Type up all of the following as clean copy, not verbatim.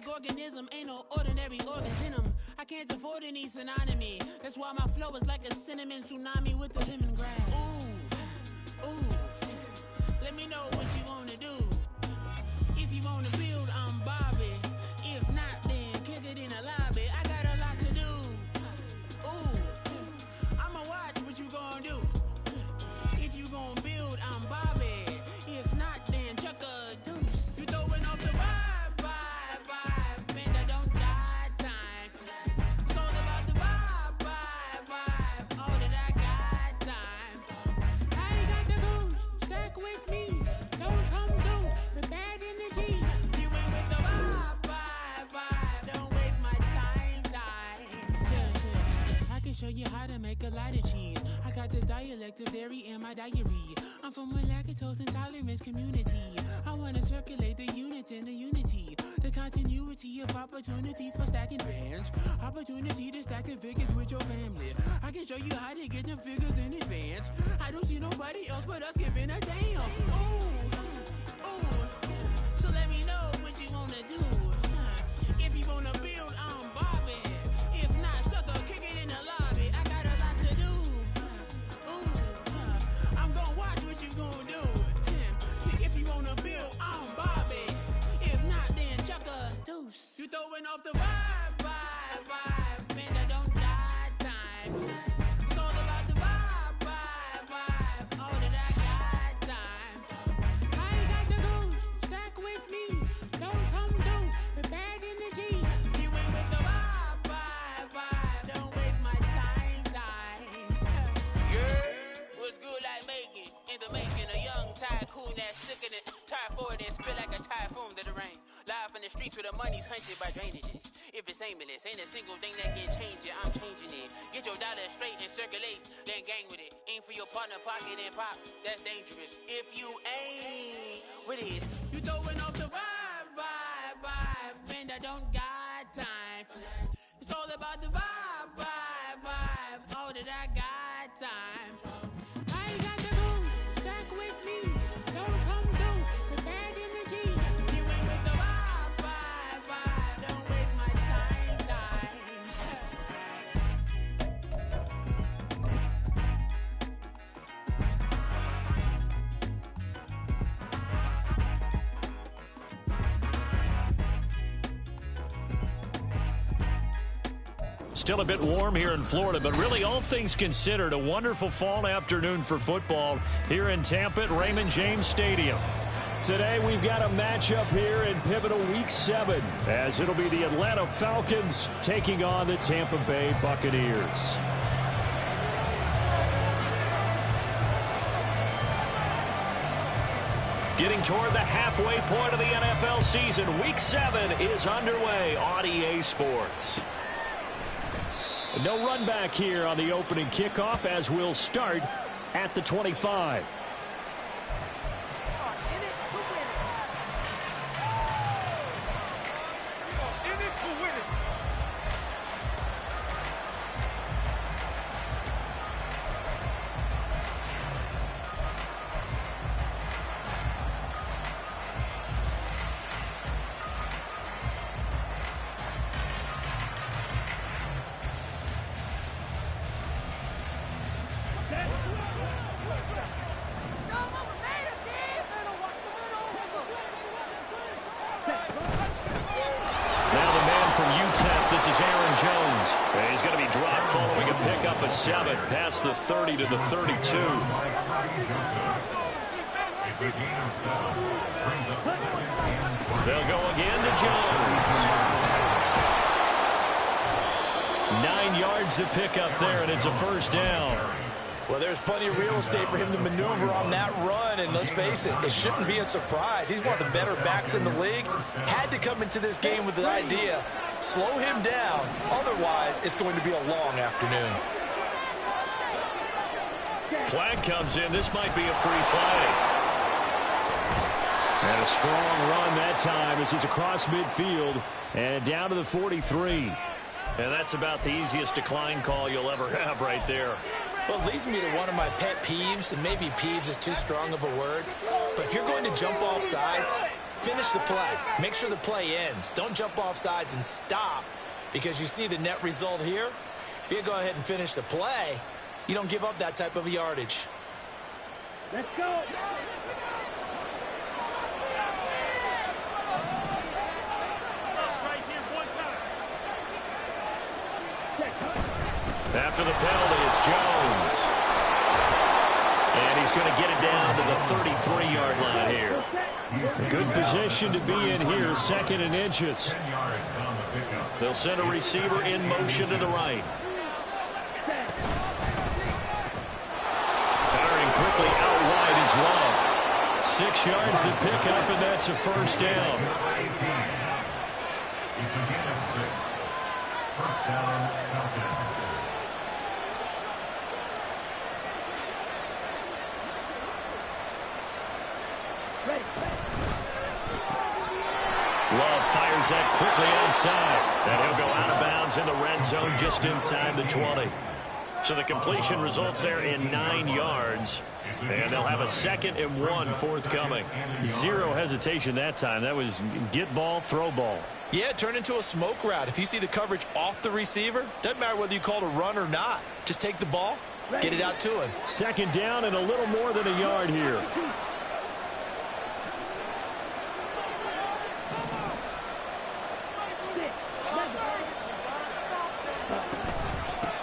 organism, ain't no ordinary organs in them. I can't afford any synonymy. That's why my flow is like a cinnamon tsunami with the lemongrass. Ooh, ooh. Let me know what you wanna do. If you wanna build, I'm Bobby. If not, then kick it in the lobby. I got a lot to do. Ooh, I'ma watch what you gonna do. If you gonna build, I'm Bobby. If not, then chuck a deuce. You throwing off the vibe, man, I don't got time. It's all about the vibe, all that I got time. I ain't got the goose, stack with me. Don't come through with bad energy. You ain't with the vibe, don't waste my time. Yeah. I can show you how to make a lot of cheese. I got the dialect of dairy in my diary. I'm from a lactose intolerance community. I wanna circulate the units in the unity. The continuity of opportunity for stacking bands. Opportunity to stack the figures with your family. I can show you how to get them figures in advance. I don't see nobody else but us giving a damn. Ooh. So let me know what you wanna do. If you wanna build, I'm Bobby. If not, sucker, kick it in the lobby. I got a lot to do. I'm gonna watch what you gonna do. See, if you wanna build, I'm Bobby. If not, then chuck a deuce. You throwing off the vibe, man, I don't got time. It's all about the vibe, all that I got time. I ain't got the goose, stack with me. Don't come through with bad energy. You ain't with the vibe, don't waste my time. Yeah, what's good like making? In the making, a young tycoon that's sticking it. Tie forward and spit like a typhoon to the rain. Live in the streets where the money's hunted by drainages. If it's aimless, ain't a single thing that can change it. I'm changing it. Get your dollar straight and circulate, then gang with it. Aim for your partner, pocket and pop. That's dangerous. If you ain't with it, you throwing off the vibe, man, I don't got time for that. It's all about the vibe, all that I got time for. I ain't got the goose, stack with me. Don't come through with bad energy. You ain't with the vibe, don't waste my time. Still a bit warm here in Florida, but really all things considered, a wonderful fall afternoon for football here in Tampa at Raymond James Stadium. Today we've got a matchup here in pivotal Week 7, as it'll be the Atlanta Falcons taking on the Tampa Bay Buccaneers. Getting toward the halfway point of the NFL season, Week 7 is underway on EA Sports. No run back here on the opening kickoff, as we'll start at the 25. Past the 30 to the 32. They'll go again to Jones. 9 yards to pick up there, and it's a first down. Well, there's plenty of real estate for him to maneuver on that run, and let's face it, it shouldn't be a surprise. He's one of the better backs in the league. Had to come into this game with the idea, slow him down, otherwise it's going to be a long afternoon. Flag comes in. This might be a free play. And a strong run that time as he's across midfield and down to the 43. And that's about the easiest decline call you'll ever have right there. Well, it leads me to one of my pet peeves, and maybe peeves is too strong of a word, but if you're going to jump off sides, finish the play. Make sure the play ends. Don't jump off sides and stop, because you see the net result here. If you go ahead and finish the play, you don't give up that type of yardage. Let's go. After the penalty, it's Jones. And he's going to get it down to the 33-yard line here. Good position to be in here, 2nd and inches. They'll send a receiver in motion to the right. Firing quickly out wide is Love. 6 yards to pick up, and that's a first down. First down, Falcons. Love fires that quickly outside. And he'll go out of bounds in the red zone just inside the 20. So the completion results there in 9 yards. And they'll have a 2nd and 1 forthcoming. Zero hesitation that time. That was get ball, throw ball. Yeah, turn into a smoke route. If you see the coverage off the receiver, doesn't matter whether you call it a run or not. Just take the ball, get it out to him. 2nd down and a little more than a yard here.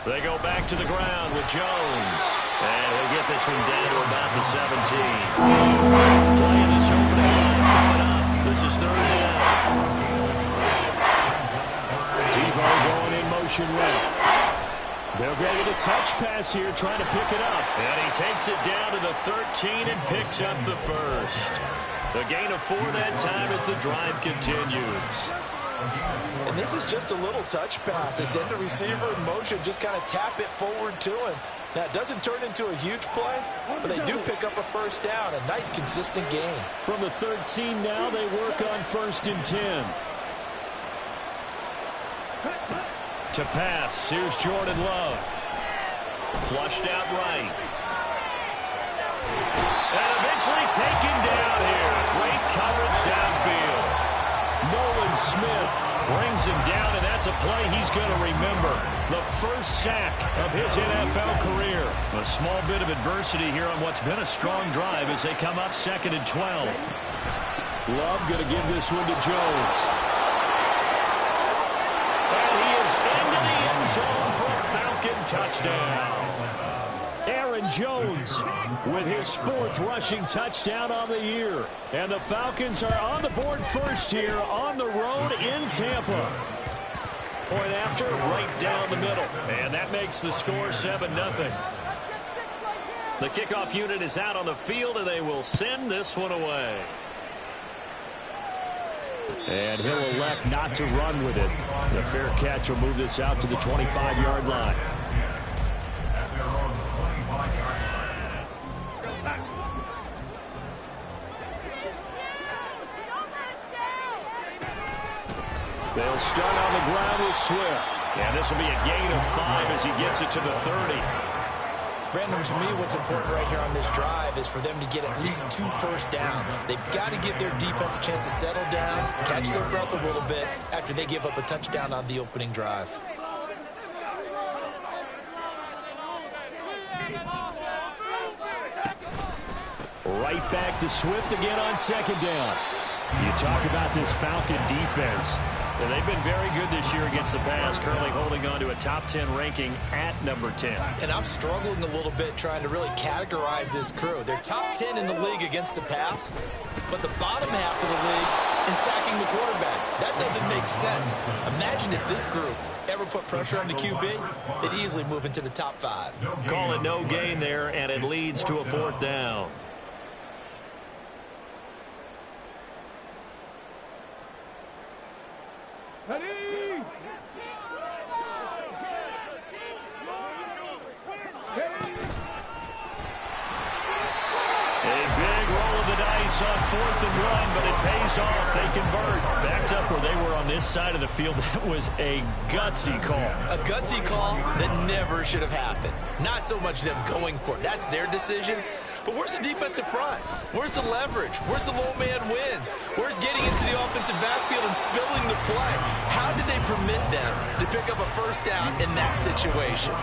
They go back to the ground with Jones. And he'll get this one down to about the 17. He's playing this opening drive coming up. This is 3rd down. Debo going in motion left. They'll go with a touch pass here, trying to pick it up. And he takes it down to the 13 and picks up the first. The gain of 4 that time as the drive continues. And this is just a little touch pass. They send the receiver in motion, just kind of tap it forward to him. Now, it doesn't turn into a huge play, but they do pick up a first down. A nice, consistent gain. From the 13 now, they work on 1st and 10. To pass, here's Jordan Love. Flushed out right. And eventually taken down here. Great coverage downfield. Nolan Smith brings him down, and that's a play he's going to remember. The first sack of his NFL career. A small bit of adversity here on what's been a strong drive as they come up 2nd and 12. Love going to give this one to Jones. And he is into the end zone for a Falcon touchdown. Aaron Jones with his 4th rushing touchdown on the year. And the Falcons are on the board first here on the road in Tampa. Point after, right down the middle. And that makes the score 7-0. The kickoff unit is out on the field, and they will send this one away. And he'll elect not to run with it. The fair catch will move this out to the 25-yard line. They'll start on the ground with Swift. And this will be a gain of 5 as he gets it to the 30. Brandon, to me, what's important right here on this drive is for them to get at least 2 first downs. They've got to give their defense a chance to settle down, catch their breath a little bit after they give up a touchdown on the opening drive. Right back to Swift again on 2nd down. You talk about this Falcon defense. And they've been very good this year against the pass, currently holding on to a top 10 ranking at number 10. And I'm struggling a little bit trying to really categorize this crew. They're top 10 in the league against the pass, but the bottom half of the league in sacking the quarterback. That doesn't make sense. Imagine if this group ever put pressure on the QB, they'd easily move into the top 5. Call it no gain there, and it leads to a 4th down. On 4th and 1, but it pays off. They convert. Backed up where they were on this side of the field. That was a gutsy call. A gutsy call that never should have happened. Not so much them going for it. That's their decision. But where's the defensive front? Where's the leverage? Where's the low man wins? Where's getting into the offensive backfield and spilling the play? How did they permit them to pick up a first down in that situation?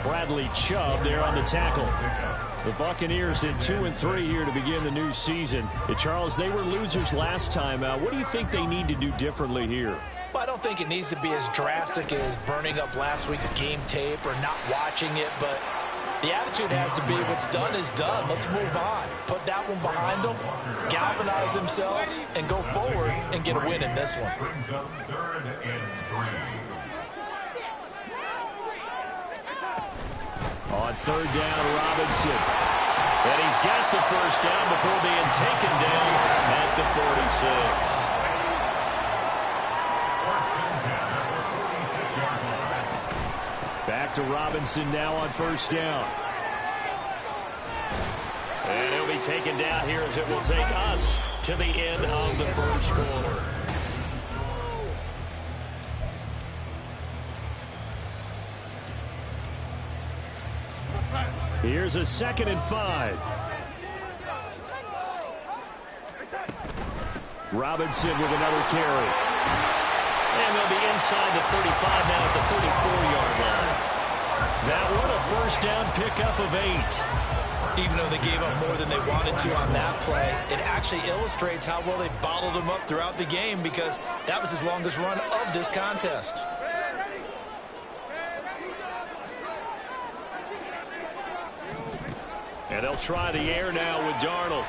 Bradley Chubb there on the tackle. The Buccaneers at 2-3 here to begin the new season. Charles, they were losers last time out. What do you think they need to do differently here? Well, I don't think it needs to be as drastic as burning up last week's game tape or not watching it, but the attitude has to be what's done is done. Let's move on. Put that one behind them, galvanize themselves, and go forward and get a win in this one. Brings up 3rd and 3. On 3rd down, Robinson. And he's got the first down before being taken down at the 46. Back to Robinson now on 1st down. And he'll be taken down here as it will take us to the end of the 1st quarter. Here's a 2nd and 5. Robinson with another carry. And they'll be inside the 35 now at the 34-yard line. That one a 1st down pickup of 8. Even though they gave up more than they wanted to on that play, it actually illustrates how well they bottled them up throughout the game because that was his longest run of this contest. And they'll try the air now with Darnold.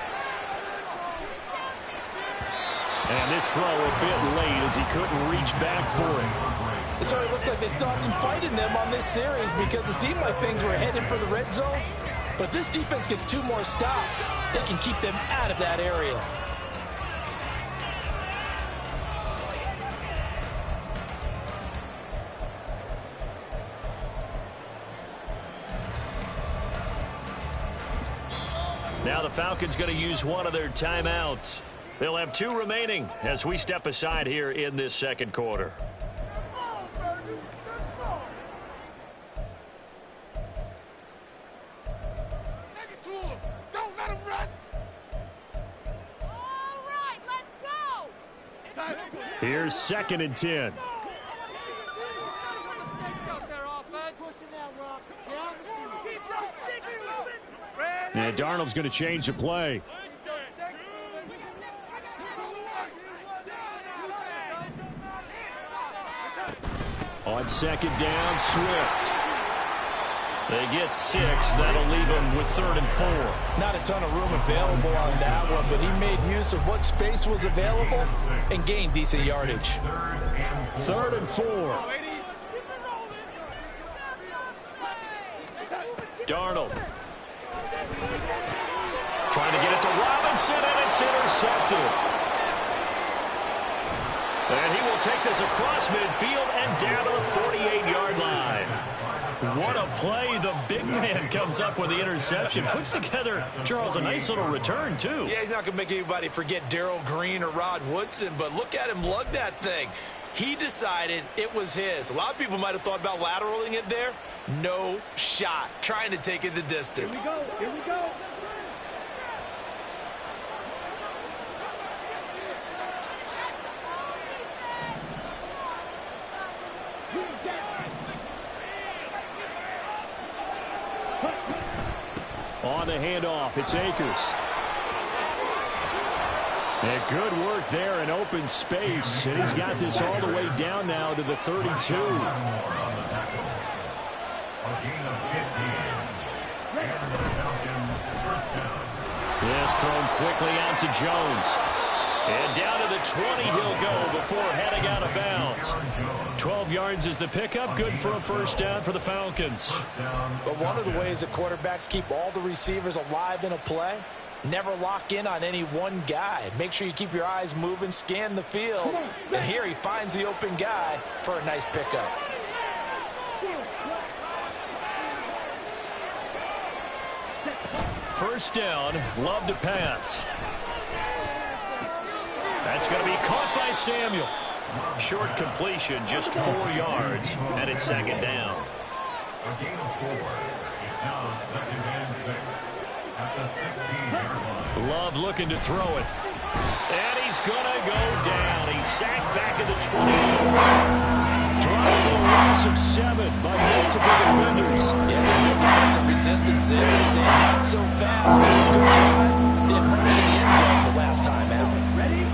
And this throw a bit late as he couldn't reach back for it. So it looks like they still have some fight in them on this series because it seemed like things were headed for the red zone. But this defense gets 2 more stops. They can keep them out of that area. Now the Falcons going to use one of their timeouts. They'll have 2 remaining as we step aside here in this 2nd quarter. Take it to him. Don't let him rest. All right, let's go. Here's 2nd and 10. And Darnold's going to change the play. On 2nd down, Swift. They get 6. That'll leave them with 3rd and 4. Not a ton of room available on that one, but he made use of what space was available and gained decent yardage. 3rd and 4. Darnold. Trying to get it to Robinson, and it's intercepted. And he will take this across midfield and down to the 48-yard line. What a play. The big man comes up with the interception. Puts together, Charles, a nice little return, too. Yeah, he's not going to make anybody forget Darrell Green or Rod Woodson, but look at him lug that thing. He decided it was his. A lot of people might have thought about lateraling it there. No shot. Trying to take it the distance. Here we go. Here we go. On the handoff, it's Akers. And good work there in open space. And he's got this all the way down now to the 32. A gain of 15. And the Falcons, 1st down. This thrown quickly out to Jones. And down to the 20 he'll go before heading out of bounds. 12 yards is the pickup. Good for a 1st down for the Falcons. But one of the ways that quarterbacks keep all the receivers alive in a play, never lock in on any one guy. Make sure you keep your eyes moving, scan the field. And here he finds the open guy for a nice pickup. First down, love to pass. That's going to be caught by Samuel. Short completion, just 4 yards, and it's 2nd down. A gain of 4. It's now 2nd and 6. at the 16-yard line. Love looking to throw it. And he's going to go down. He's sacked back at the 24. Drive for a loss of 7 by multiple defenders. Yeah, some good defensive resistance there. Saying not so fast. Good drive. Didn't rush to the end zone the last time out. Ready?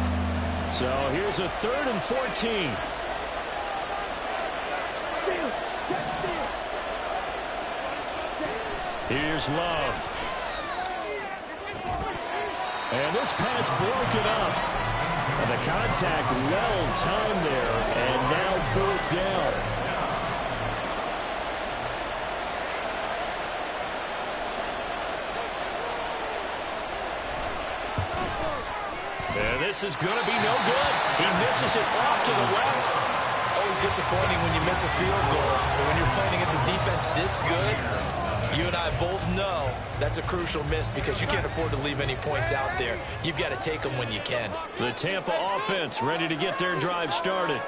So here's a 3rd and 14. Here's Love. And this pass broken up. And the contact well timed there. And now 4th down. And this is going to be no good. He misses it off to the left. Always disappointing when you miss a field goal. But when you're playing against a defense this good, you and I both know that's a crucial miss because you can't afford to leave any points out there. You've got to take them when you can. The Tampa offense ready to get their drive started.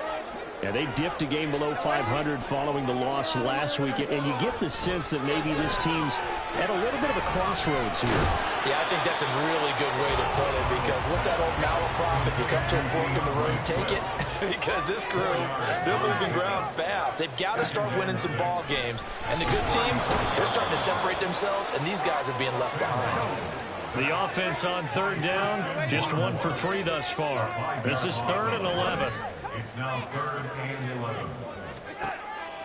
Yeah, they dipped a game below 500 following the loss last week, and you get the sense that maybe this team's at a little bit of a crossroads here. Yeah, I think that's a really good way to put it because what's that old malaprop? If you come to a fork in the road, take it. Because this crew, they're losing ground fast. They've got to start winning some ball games. And the good teams, they're starting to separate themselves, and these guys are being left behind. The offense on 3rd down, just 1 for 3 thus far. This is 3rd and 11. It's now 3rd and 11.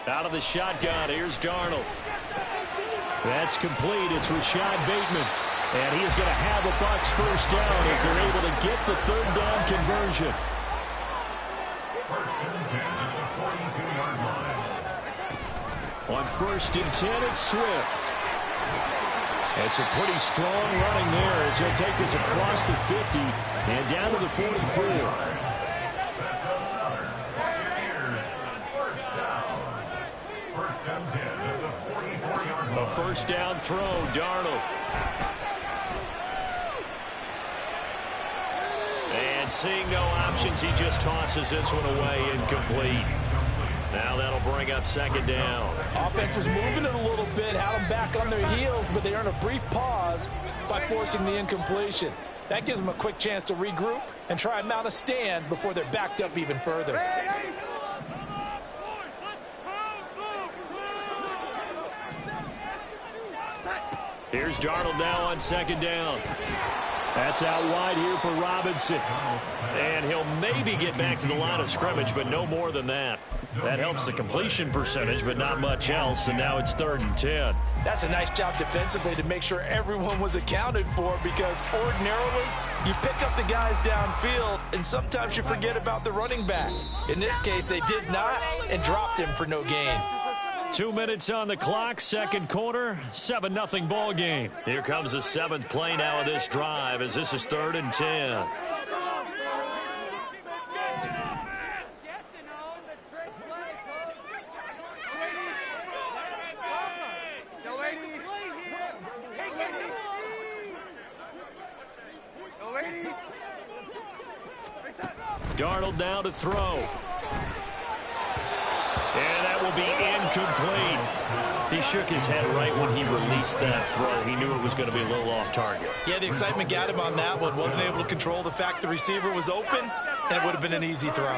Out of the shotgun, here's Darnold. That's complete. It's Rashad Bateman. And he is going to have a Bucs 1st down as they're able to get the 3rd down conversion. 1st and 10 at the 42-yard line. On 1st and 10, it's Swift. It's a pretty strong running there as he'll take this across the 50 and down to the 44. That's another Buccaneers 1st down. 1st and 10 at the 44-yard line. A 1st down throw, Darnold. And seeing no options, he just tosses this one away, incomplete. Now that'll bring up 2nd down. Offense was moving it a little bit, had them back on their heels, but they earned a brief pause by forcing the incompletion. That gives them a quick chance to regroup and try and mount a stand before they're backed up even further. Here's Darnold now on 2nd down. That's out wide here for Robinson. And he'll maybe get back to the line of scrimmage, but no more than that. That helps the completion percentage, but not much else, and now it's 3rd and 10. That's a nice job defensively to make sure everyone was accounted for because ordinarily you pick up the guys downfield and sometimes you forget about the running back. In this case, they did not and dropped him for no gain. 2 minutes on the clock, 2nd quarter, 7-0 ball game. Here comes the 7th play now of this drive as this is 3rd and 10. Darnold now to throw. And that will be incomplete. He shook his head right when he released that throw. He knew it was going to be a little off target. Yeah, the excitement got him on that one. Wasn't able to control the fact the receiver was open, and it would have been an easy throw.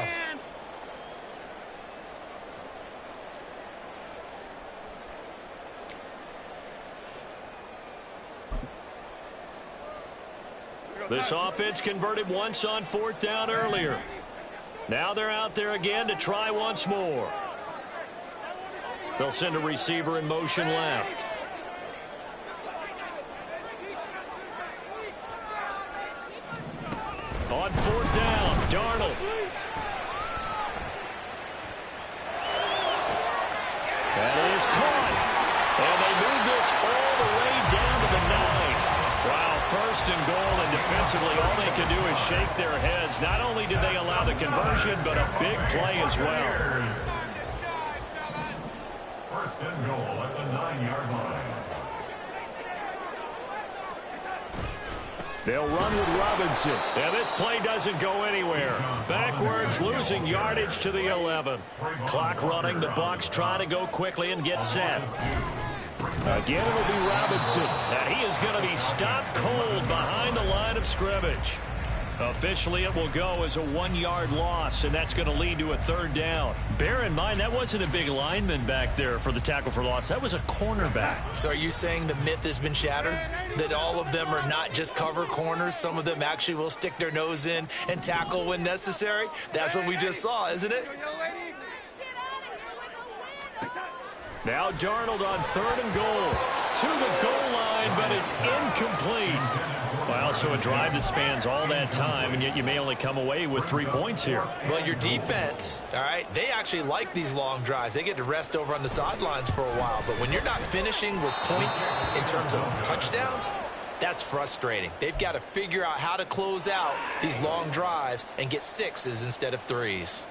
This offense converted once on 4th down earlier. Now they're out there again to try once more. They'll send a receiver in motion left. On 4th down, Darnold. That is caught. And they move this all the way down to the 9. Wow, 1st and goal, and defensively all they can do is shake their heads. Not only did they allow the conversion, but a big play as well. 1st and goal at the 9-yard line. They'll run with Robinson. And this play doesn't go anywhere. Backwards, losing yardage to the 11. Clock running. The Bucs try to go quickly and get set. Again, it'll be Robinson. And he is going to be stopped cold behind the line of scrimmage. Officially, it will go as a 1-yard loss, and that's going to lead to a 3rd down. Bear in mind, that wasn't a big lineman back there for the tackle for loss. That was a cornerback. So are you saying the myth has been shattered? That all of them are not just cover corners? Some of them actually will stick their nose in and tackle when necessary? That's what we just saw, isn't it? Now Darnold on 3rd and goal. To the goal line, but it's incomplete. Well, so a drive that spans all that time, and yet you may only come away with 3 points here. Well, your defense, all right, they actually like these long drives. They get to rest over on the sidelines for a while. But when you're not finishing with points in terms of touchdowns, that's frustrating. They've got to figure out how to close out these long drives and get 6s instead of 3s.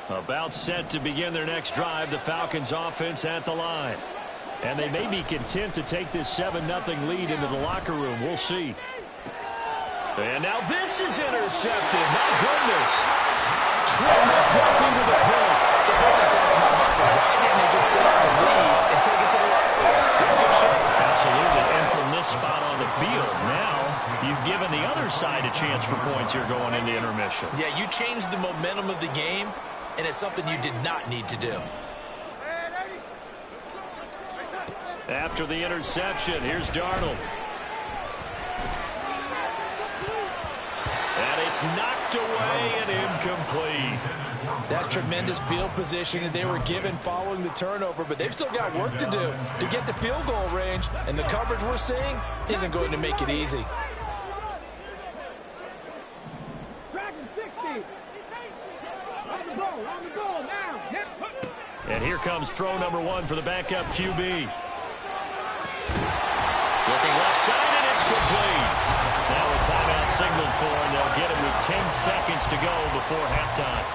About set to begin their next drive, the Falcons offense at the line. And they may be content to take this 7-0 lead into the locker room. We'll see. And now this is intercepted. My goodness. Trent Duffy with a pick. So first thing crossed my mind is why didn't they just sit on the lead and take it to the locker room? They're in good shape. Absolutely. And from this spot on the field, now you've given the other side a chance for points here going into intermission. Yeah, you changed the momentum of the game, and it's something you did not need to do. After the interception, here's Darnold. And it's knocked away and incomplete. That's tremendous field position that they were given following the turnover, but they've still got work to do to get the field goal range, and the coverage we're seeing isn't going to make it easy. And here comes throw number 1 for the backup QB. Looking left side, and it's complete. Now a timeout signaled for, and they'll get him with 10 seconds to go before halftime.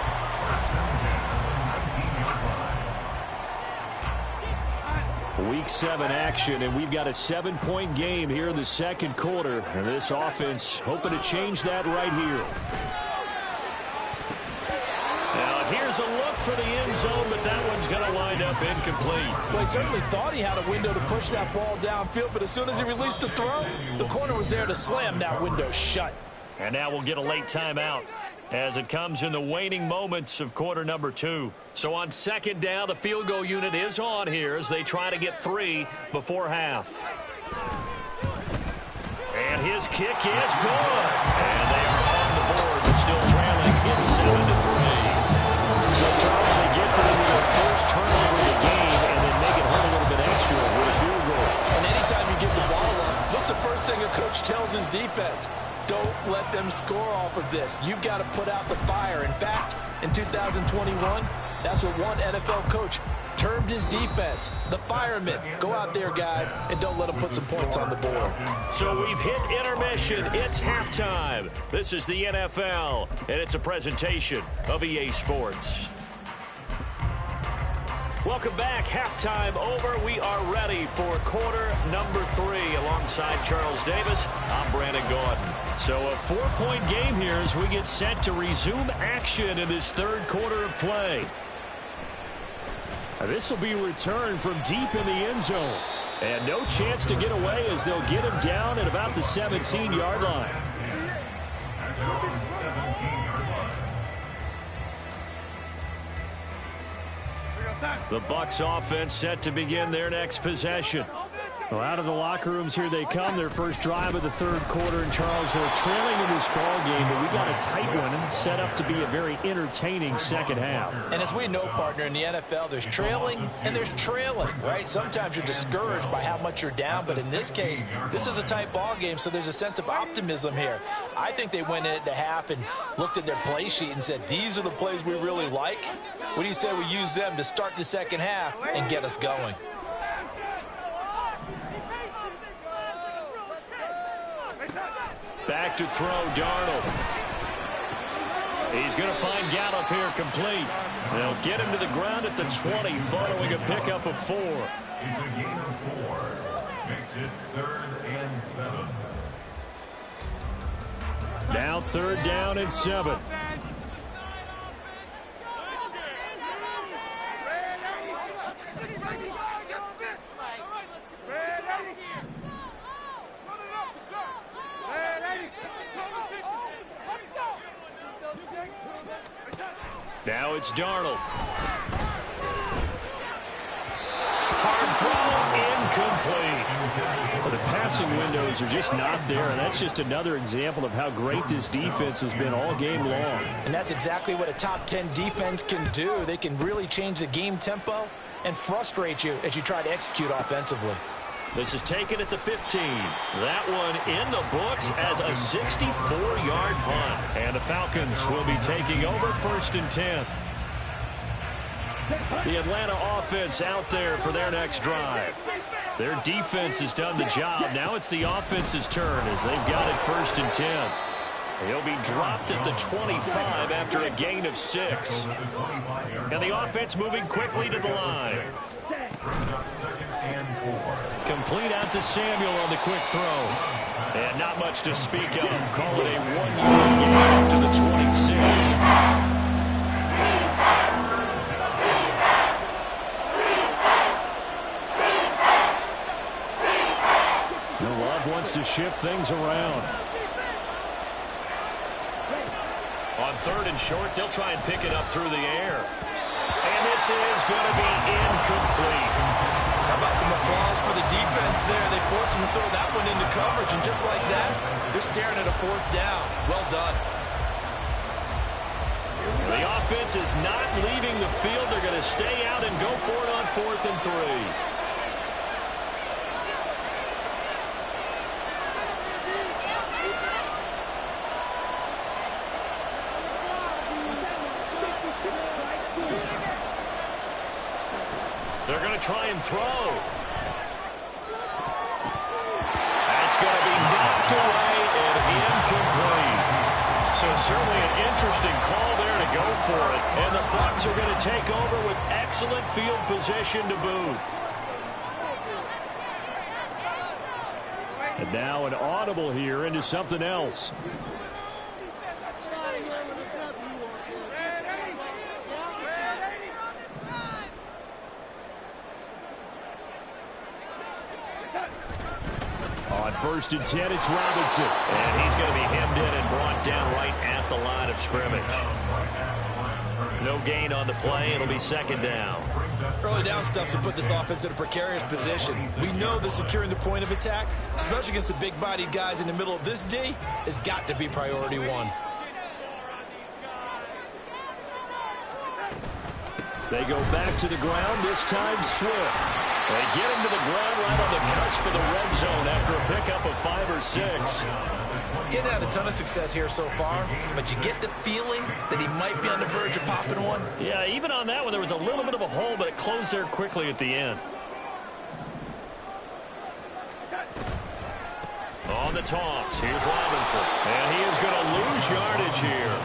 Week 7 action, and we've got a 7-point game here in the second quarter. And this offense hoping to change that right here. Now here's a look for the end zone, but that one's going to wind up incomplete. Well, he certainly thought he had a window to push that ball downfield, but as soon as he released the throw, the corner was there to slam that window shut. And now we'll get a late timeout as it comes in the waning moments of quarter number 2. So on 2nd down, the field goal unit is on here as they try to get 3 before half. And his kick is good. And they are on the board, but still trailing. It's 7-3. So, Charles, they get to their first turnover of the game and then make it hurt a little bit extra with a field goal. And anytime you give the ball up, what's the first thing a coach tells his defense? Don't let them score off of this. You've got to put out the fire. In fact, in 2021, that's what one NFL coach termed his defense. The firemen. Go out there, guys, and don't let them put some points on the board. So we've hit intermission. It's halftime. This is the NFL, and it's a presentation of EA Sports. Welcome back. Halftime over. We are ready for quarter number 3. Alongside Charles Davis, I'm Brandon Gordon. So a 4-point game here as we get set to resume action in this third quarter of play. This will be returned from deep in the end zone. And no chance to get away as they'll get him down at about the 17-yard line. The Bucs offense set to begin their next possession. Well, out of the locker rooms here they come. Their first drive of the third quarter. And Charles, they're trailing in this ball game, but we got a tight one and set up to be a very entertaining second half. And as we know, partner, in the NFL, there's trailing and there's trailing, right? Sometimes you're discouraged by how much you're down, but in this case, this is a tight ball game, so there's a sense of optimism here. I think they went into half and looked at their play sheet and said, these are the plays we really like. What do you say we use them to start the second half and get us going? Back to throw, Darnold. He's going to find Gallup here complete. They'll get him to the ground at the 20 following a pickup of 4. It's a gain of 4. Makes it 3rd and 7. Now 3rd down and 7. Now it's Darnold. Hard throw, incomplete. The passing windows are just not there, and that's just another example of how great this defense has been all game long. And that's exactly what a top 10 defense can do. They can really change the game tempo and frustrate you as you try to execute offensively. This is taken at the 15. That one in the books as a 64-yard punt. And the Falcons will be taking over 1st and 10. The Atlanta offense out there for their next drive. Their defense has done the job. Now it's the offense's turn as they've got it 1st and 10. He'll be dropped at the 25 after a gain of 6. And the offense moving quickly to the line. Complete out to Samuel on the quick throw. And not much to speak of. Call it a 1-yard gain to the 26. Wants to shift things around. On 3rd and short, they'll try and pick it up through the air. And this is going to be incomplete. How about some applause for the defense there? They forced him to throw that one into coverage, and just like that, they're staring at a 4th down. Well done. The offense is not leaving the field. They're going to stay out and go for it on 4th and 3. They're going to try and throw. That's going to be knocked away and incomplete. So certainly an interesting call there to go for it. And the Bucs are going to take over with excellent field position to boot. And now an audible here into something else. On 1st and 10, it's Robinson. And he's going to be hemmed in and brought down right at the line of scrimmage. No gain on the play. It'll be 2nd down. Early down stuff to put this offense in a precarious position. We know that securing the point of attack, especially against the big-bodied guys in the middle of this D, has got to be priority 1. They go back to the ground, this time Swift. They get him to the ground right on the cusp of the red zone after a pickup of 5 or 6. Getting had a ton of success here so far, but you get the feeling that he might be on the verge of popping one. Yeah, even on that one, there was a little bit of a hole, but it closed there quickly at the end. On the toss, here's Robinson. And he is going to lose yardage here.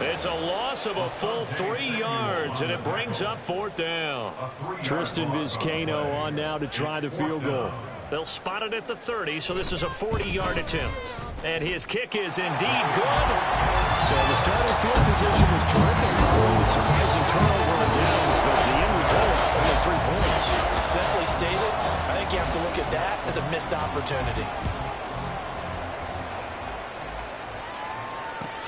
It's a loss of a full 3 yards, and it brings up 4th down. Tristan Vizcaino on now to try the field goal. They'll spot it at the 30, so this is a 40-yard attempt. And his kick is indeed good. So the starting field position was terrific following the surprising turnover on downs, but the end result, only 3 points. Simply stated, I think you have to look at that as a missed opportunity.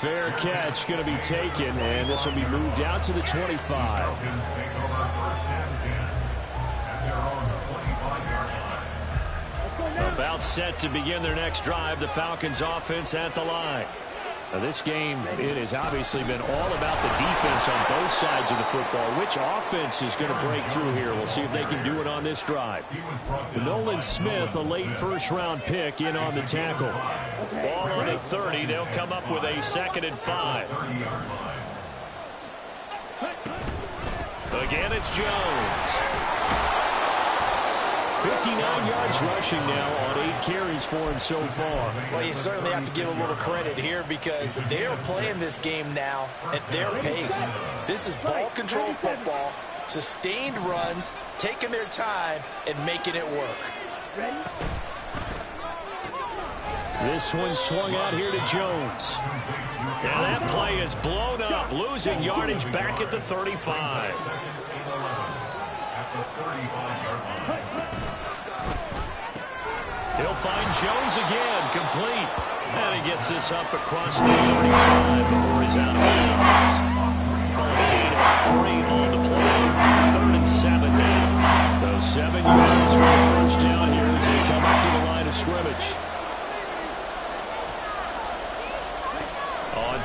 Fair catch going to be taken, and this will be moved out to the 25. About set to begin their next drive, the Falcons offense at the line. Now this game, it has obviously been all about the defense on both sides of the football. Which offense is going to break through here? We'll see if they can do it on this drive. Nolan Smith, a late 1st-round pick, in on the tackle. Ball on the 30. They'll come up with a 2nd and 5. Again, it's Jones. 59 yards rushing now on 8 carries for him so far. Well, you certainly have to give a little credit here because they are playing this game now at their pace. This is ball control football, sustained runs, taking their time, and making it work. This one swung out here to Jones. Now that play is blown up, losing yardage back at the 35. He'll find Jones again, complete. And he gets this up across the 35 before he's out of bounds.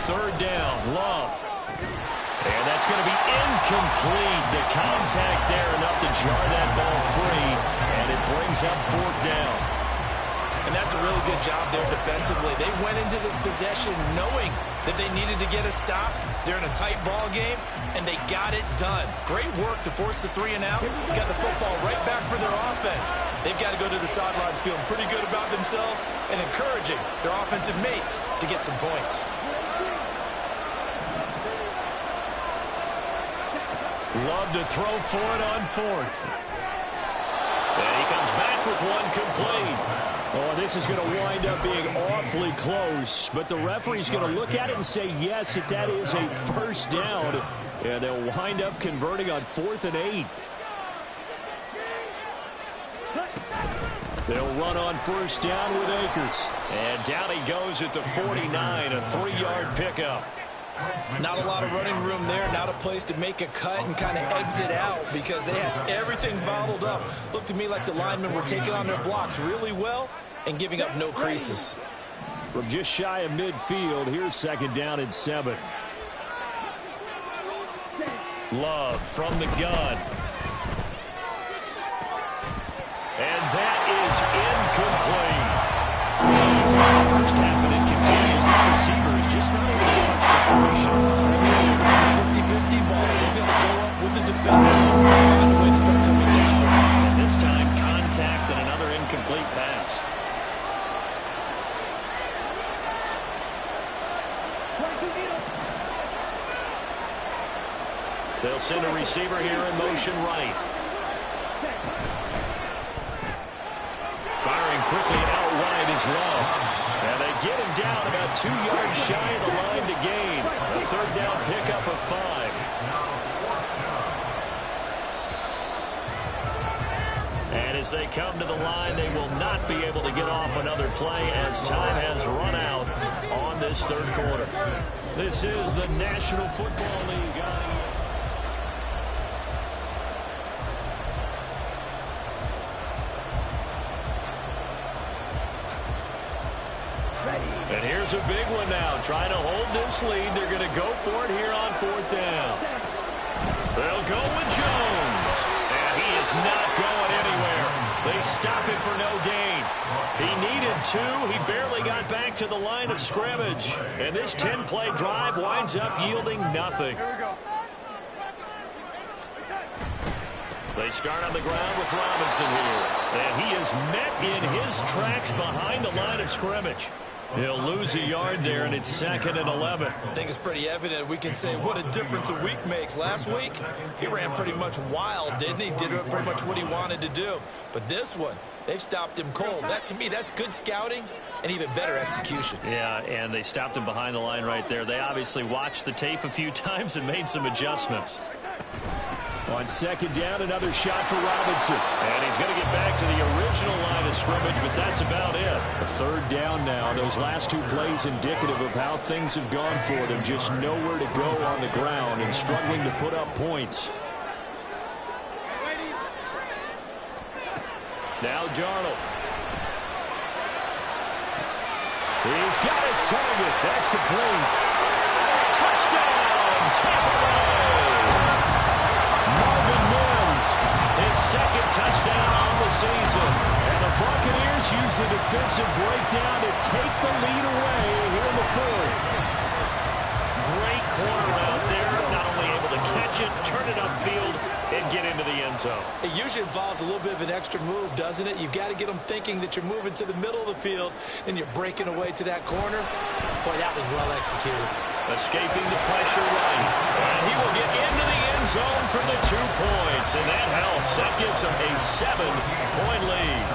third down. Love. And that's going to be incomplete. The contact there enough to jar that ball free, and it brings up fourth down. And that's a really good job there defensively. They went into this possession knowing that they needed to get a stop. They're in a tight ball game, and they got it done. Great work to force the 3 and out. Got the football right back for their offense. They've got to go to the sidelines feeling pretty good about themselves and encouraging their offensive mates to get some points. Love to throw for it on fourth. And he comes back with one complete. Oh, this is going to wind up being awfully close, but the referee's going to look at it and say, yes, that is a first down, and they'll wind up converting on 4th and 8. They'll run on first down with Akers, and down he goes at the 49, a 3-yard pickup. Not a lot of running room there, not a place to make a cut and kind of exit out because they had everything bottled up. Looked to me like the linemen were taking on their blocks really well and giving up no creases. From just shy of midfield, here's second down and 7. Love from the gun. And that is incomplete. So this first half and it continues. This receiver is just not able to get much separation. So that means they're 50-50 balls. They've got to go up with the defender and find a way to start coming down. And this time, contact and another incomplete pass. They'll send a receiver here in motion right. Firing quickly out wide is Love. And they get him down about 2 yards shy of the line to gain. A third down pickup of 5. And as they come to the line, they will not be able to get off another play as time has run out on this third quarter. This is the National Football League. And here's a big one now. Trying to hold this lead. They're going to go for it here on fourth down. They'll go with Jones. And he is not going anywhere. They stop him for no gain. He needed 2. He barely got back to the line of scrimmage. And this 10-play drive winds up yielding nothing. They start on the ground with Robinson here. And he is met in his tracks behind the line of scrimmage. He'll lose a yard there, and it's 2nd and 11. I think it's pretty evident. We can say what a difference a week makes. Last week, he ran pretty much wild, didn't he? Did pretty much what he wanted to do. But this one, they've stopped him cold. That, to me, that's good scouting and even better execution. Yeah, and they stopped him behind the line right there. They obviously watched the tape a few times and made some adjustments. On second down, another shot for Robinson. And he's going to get back to the original line of scrimmage, but that's about it. A third down now. Those last 2 plays indicative of how things have gone for them. Just nowhere to go on the ground and struggling to put up points. Now Darnold. He's got his target. That's complete. Touchdown, Tampa Bay. Marvin Mims, his 2nd touchdown on the season. And the Buccaneers use the defensive breakdown to take the lead away here in the 4th. Great corner out there. Not only able to catch it, turn it upfield, and get into the end zone. It usually involves a little bit of an extra move, doesn't it? You've got to get them thinking that you're moving to the middle of the field and you're breaking away to that corner. Boy, that was well executed. Escaping the pressure right. And he will get into the end zone for the 2 points. And that helps. That gives him a 7-point lead.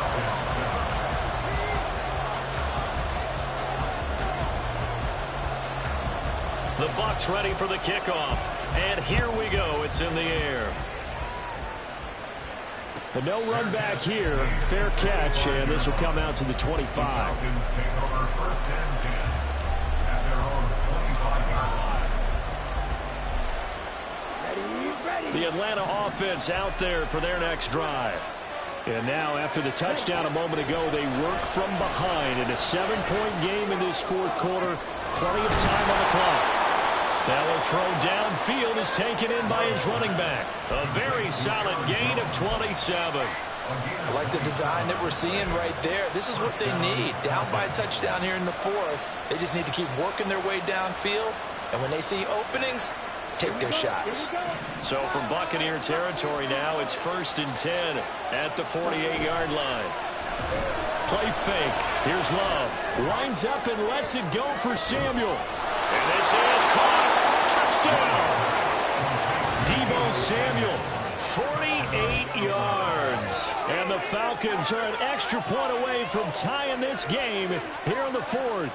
The Bucs ready for the kickoff. And here we go. It's in the air. But no run back here. Fair catch. And this will come out to the 25. The Atlanta offense out there for their next drive. And now, after the touchdown a moment ago, they work from behind in a 7-point game in this 4th quarter. Plenty of time on the clock. That will throw downfield is taken in by his running back. A very solid gain of 27. I like the design that we're seeing right there. This is what they need. Down by a touchdown here in the fourth. They just need to keep working their way downfield. And when they see openings, take their shots. So from Buccaneer territory now, it's 1st and 10 at the 48-yard line. Play fake. Here's Love. Lines up and lets it go for Samuel. And this is caught. Touchdown. Deebo Samuel, 48 yards. And the Falcons are an extra point away from tying this game here in the fourth.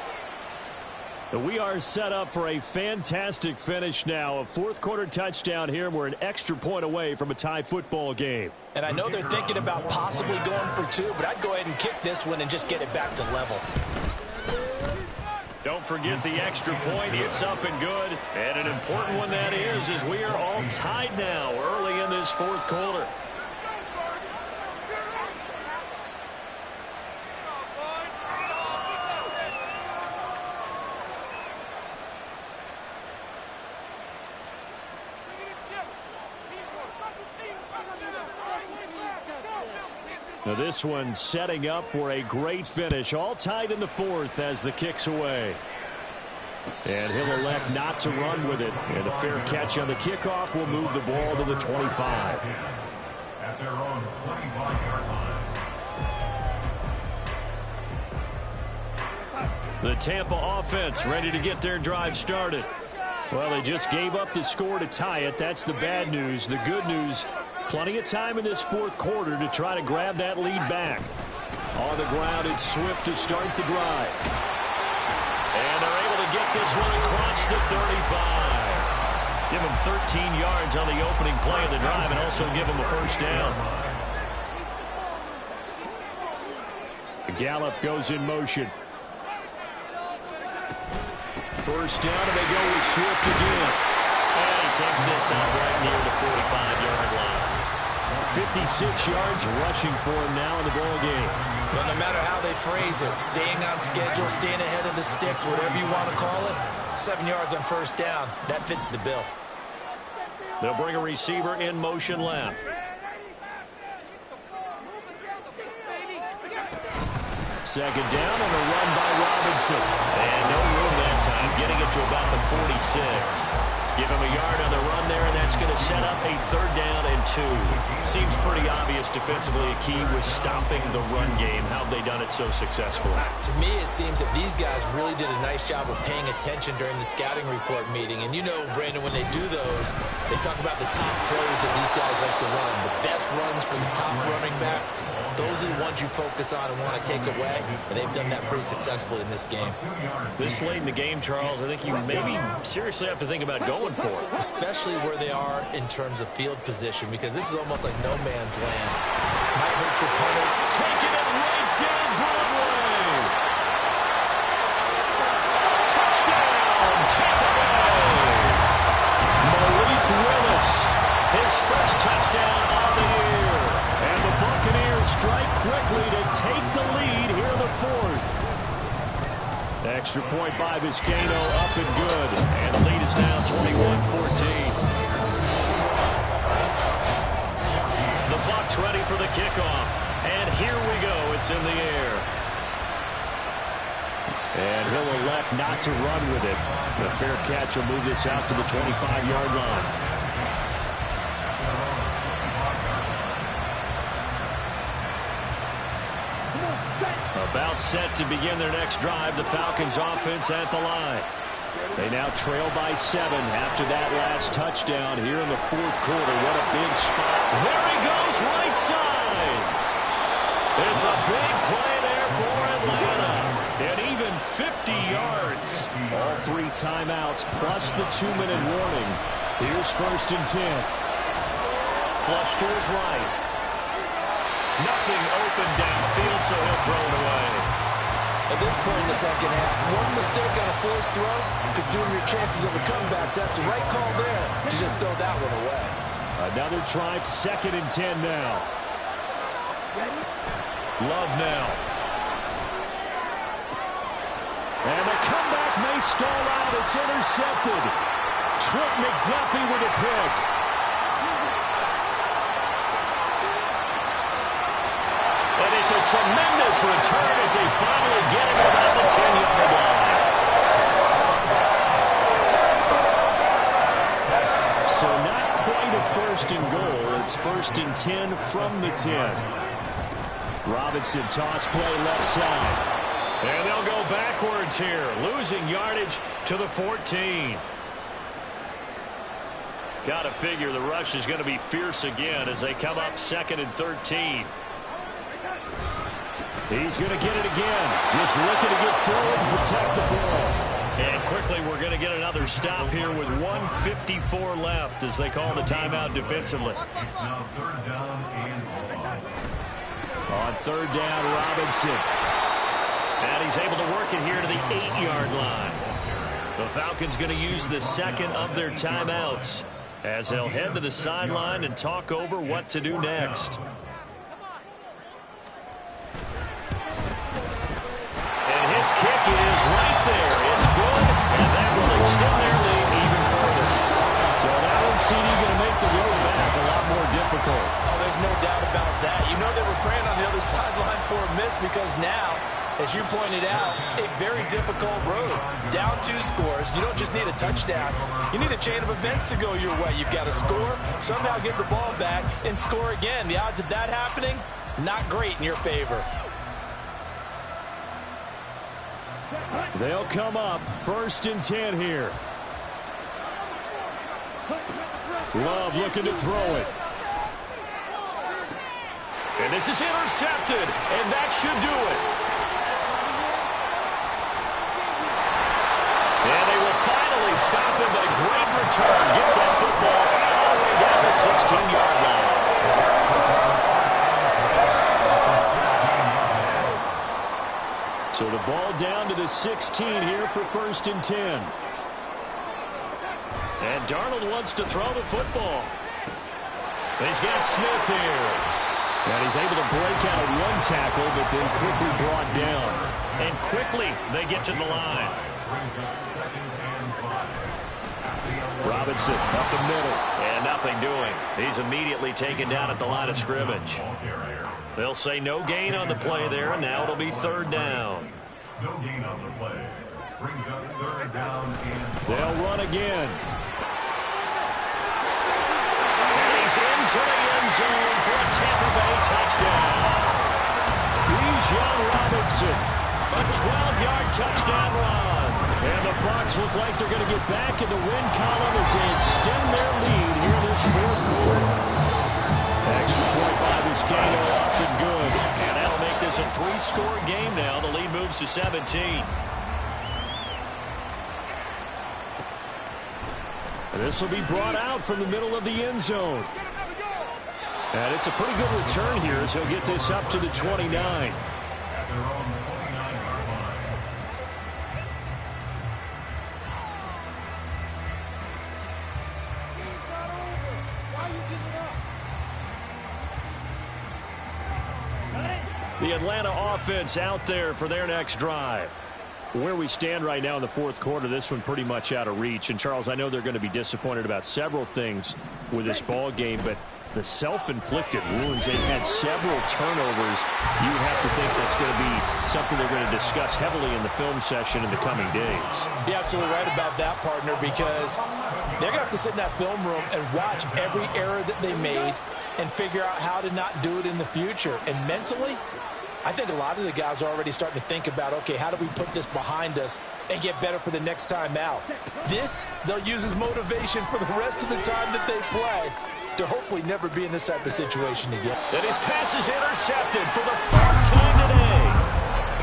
We are set up for a fantastic finish now. A fourth-quarter touchdown here. We're an extra point away from a tie football game. And I know they're thinking about possibly going for two, but I'd go ahead and kick this one and just get it back to level. Don't forget the extra point. It's up and good. And an important one that is, as we are all tied now early in this fourth quarter. Now this one setting up for a great finish. All tied in the fourth as the kick's away. And he'll elect not to run with it. And a fair catch on the kickoff will move the ball to the 25. At their own 25-yard line. The Tampa offense ready to get their drive started. Well, they just gave up the score to tie it. That's the bad news. The good news, plenty of time in this fourth quarter to try to grab that lead back. On the ground, it's Swift to start the drive. And they're able to get this one across the 35. Give them 13 yards on the opening play of the drive and also give them a first down. Gallup goes in motion. First down, and they go with Swift again. And he takes this out right near the 45-yard line. 56 yards rushing for him now in the ball game. Well, no matter how they phrase it, staying on schedule, staying ahead of the sticks, whatever you want to call it, 7 yards on first down, that fits the bill. They'll bring a receiver in motion left. Second down and a run by Robinson. And no room that time, getting it to about the 46. Give him a yard on the run there, and that's going to set up a third down and 2. Seems pretty obvious defensively a key was stopping the run game. How have they done it so successfully? To me, it seems that these guys really did a nice job of paying attention during the scouting report meeting. And you know, Brandon, when they do those, they talk about the top plays that these guys like to run. The best runs for the top running back. Those are the ones you focus on and want to take away, and they've done that pretty successfully in this game. This late in the game, Charles, I think you maybe seriously have to think about going for it. Especially where they are in terms of field position, because this is almost like no man's land. Might hurt your opponent. Taking it right down Broadway. Touchdown, Tampa Bay. Malik Willis, his first touchdown of the year. And the Buccaneers strike quickly to take the lead here in the fourth. Extra point by Vizcaino, up and good. And the lead is now 21-14. The Bucs ready for the kickoff. And here we go. It's in the air. And he'll elect not to run with it. The fair catch will move this out to the 25-yard line. About set to begin their next drive. The Falcons offense at the line. They now trail by 7 after that last touchdown here in the fourth quarter. What a big spot. There he goes, right side. It's a big play there for Atlanta. And even 50 yards. All 3 timeouts plus the 2-minute warning. Here's 1st and 10. Flush to his right. Nothing open downfield, so he'll throw it away. At this point in the second half, one mistake on a forced throw could doom your chances of a comeback. So that's the right call there to just throw that one away. Another try, 2nd and 10 now. Love now. And the comeback may stall out. It's intercepted. Trent McDuffie with a pick. And it's a tremendous return as they finally get him about the 10-yard line. So not quite a first and goal. It's first and 10 from the 10. Robinson toss play left side. And they'll go backwards here, losing yardage to the 14. Got to figure the rush is going to be fierce again as they come up 2nd and 13. He's going to get it again. Just looking to get forward and protect the ball. And quickly we're going to get another stop here with 1:54 left as they call the timeout defensively. It's now 3rd down and 1. On 3rd down, Robinson. And he's able to work it here to the 8-yard line. The Falcons going to use the 2nd of their timeouts as they'll head to the sideline and talk over what to do next. And his kick is right there. It's good, and that will extend their lead even further. So that one, CD, going to make the road back a lot more difficult. Oh, there's no doubt about that. You know they were praying on the other sideline for a miss because now, as you pointed out, a very difficult road. Down 2 scores. You don't just need a touchdown. You need a chain of events to go your way. You've got to score, somehow get the ball back, and score again. The odds of that happening, not great in your favor. They'll come up 1st and 10 here. Love looking to throw it. And this is intercepted, and that should do it. And they will finally stop him, but a great return. Gets that football all the way down the 16-yard line. So the ball down to the 16 here for 1st and 10. And Darnold wants to throw the football. He's got Smith here. And he's able to break out 1 tackle, but then quickly brought down. And quickly they get to the line. Robinson up the middle. And nothing doing. He's immediately taken down at the line of scrimmage. They'll say no gain on the play there, and now it'll be 3rd down. No gain on the play. Brings up 3rd down and 5. They'll run again. And he's into the end zone for a Tampa Bay touchdown. Bijan Robinson, a 12-yard touchdown run. And the Bucs look like they're going to get back in the win column as they extend their lead here in this 4th quarter. Extra point by this game up and good. And that'll make this a 3-score game now. The lead moves to 17. This will be brought out from the middle of the end zone. And it's a pretty good return here as he'll get this up to the 29. At their own 29-yard line. The Atlanta offense out there for their next drive. Where we stand right now in the 4th quarter, this one pretty much out of reach. And, Charles, I know they're going to be disappointed about several things with this ball game, but the self-inflicted wounds, they've had several turnovers. You have to think that's going to be something they're going to discuss heavily in the film session in the coming days. You're absolutely right about that, partner, because they're going to have to sit in that film room and watch every error that they made and figure out how to not do it in the future. And mentally, I think a lot of the guys are already starting to think about, okay, how do we put this behind us and get better for the next time out? This, they'll use as motivation for the rest of the time that they play to hopefully never be in this type of situation again. And his pass is intercepted for the 3rd time today.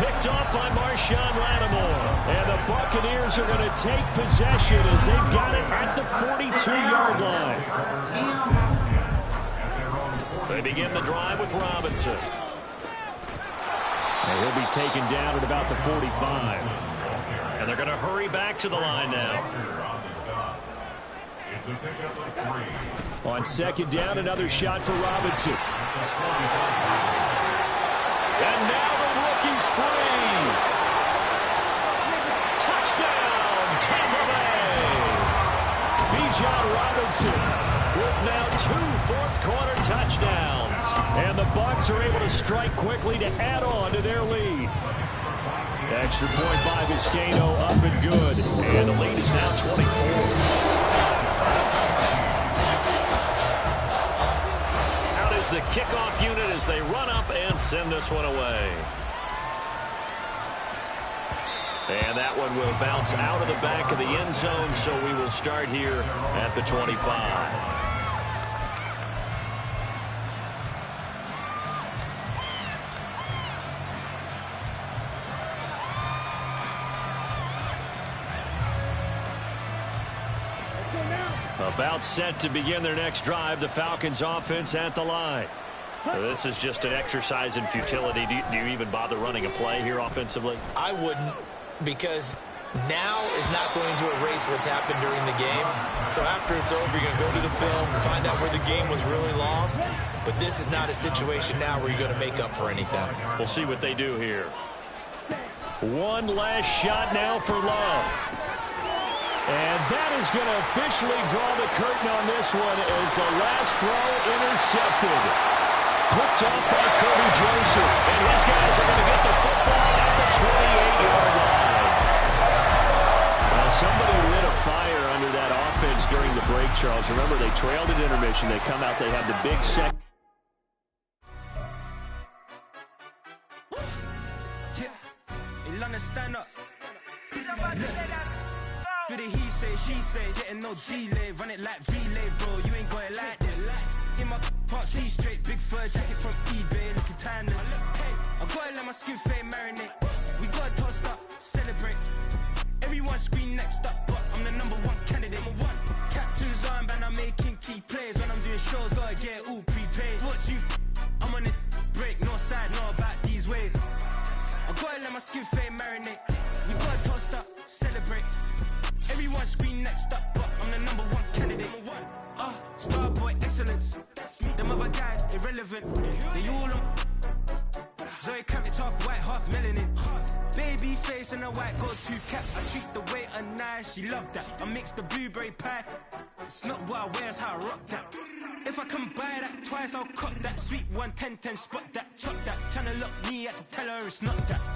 Picked off by Marshawn Lattimore. And the Buccaneers are going to take possession as they've got it at the 42-yard line. They begin the drive with Robinson. And he'll be taken down at about the 45. And they're going to hurry back to the line now. It's a pickup of 3. On 2nd down, another shot for Robinson. And now the rookie's free. Bijan Robinson with now 2 fourth-quarter touchdowns. And the Bucs are able to strike quickly to add on to their lead. Extra point by Vizcaino, up and good. And the lead is now 24. Out is the kickoff unit as they run up and send this one away. And that one will bounce out of the back of the end zone, so we will start here at the 25. About set to begin their next drive, the Falcons offense at the line. This is just an exercise in futility. Do you even bother running a play here offensively? I wouldn't, because now is not going to erase what's happened during the game. So after it's over, you're going to go to the film and find out where the game was really lost. But this is not a situation now where you're going to make up for anything. We'll see what they do here. One last shot now for Love. And that is going to officially draw the curtain on this one as the last throw intercepted. Picked up by Kirby Joseph. And his guys are going to get the football at the 28-yard line. Well, somebody lit a fire under that offense during the break, Charles. Remember, they trailed at intermission. They come out, they have the big set. Stand up. Do the he say, she say, getting no delay, run it like relay, bro. You ain't got it like this. In my can't see straight, big fur jacket from eBay, looking timeless. I gotta let my skin fade marinate. We gotta toast up, celebrate. Everyone scream next up, but I'm the #1 candidate. Captain's armband, I'm making key plays. When I'm doing shows, gotta get it all prepaid. What you? I'm on it, break, no side, know about these ways. I gotta let my skin fade marinate. We gotta toast up, celebrate. Everyone scream next up, but I'm the #1 candidate. Starboy excellence. Them other guys irrelevant. They all on. Zoe Kravitz half white, half melanin. Baby face and a white gold tooth cap. I treat the waiter nice, she loved that. I mix the blueberry pie. It's not what I wear, it's how I rock that. If I can buy that twice, I'll cop that. Sweet 110, spot that, chop that. Tryna lock me at the teller, it's not that.